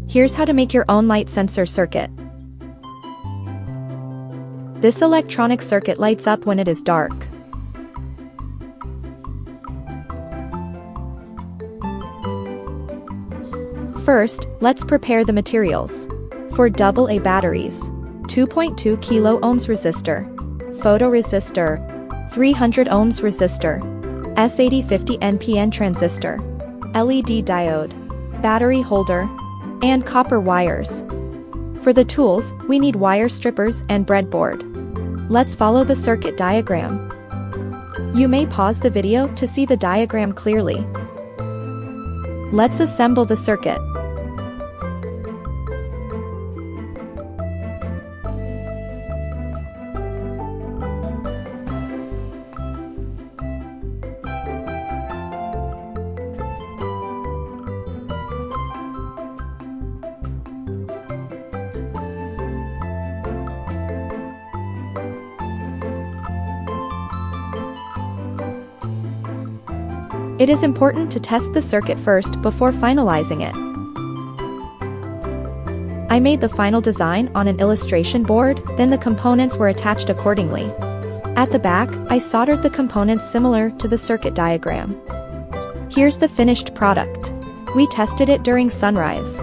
Here's how to make your own light sensor circuit. This electronic circuit lights up when it is dark. First, let's prepare the materials. For AA batteries, 2.2 kilo ohms resistor, photoresistor, 300 ohms resistor, S8050 NPN transistor, LED diode, battery holder, and copper wires. For the tools, we need wire strippers and breadboard. Let's follow the circuit diagram. You may pause the video to see the diagram clearly. Let's assemble the circuit. It is important to test the circuit first before finalizing it. I made the final design on an illustration board, then the components were attached accordingly. At the back, I soldered the components similar to the circuit diagram. Here's the finished product. We tested it during sunrise.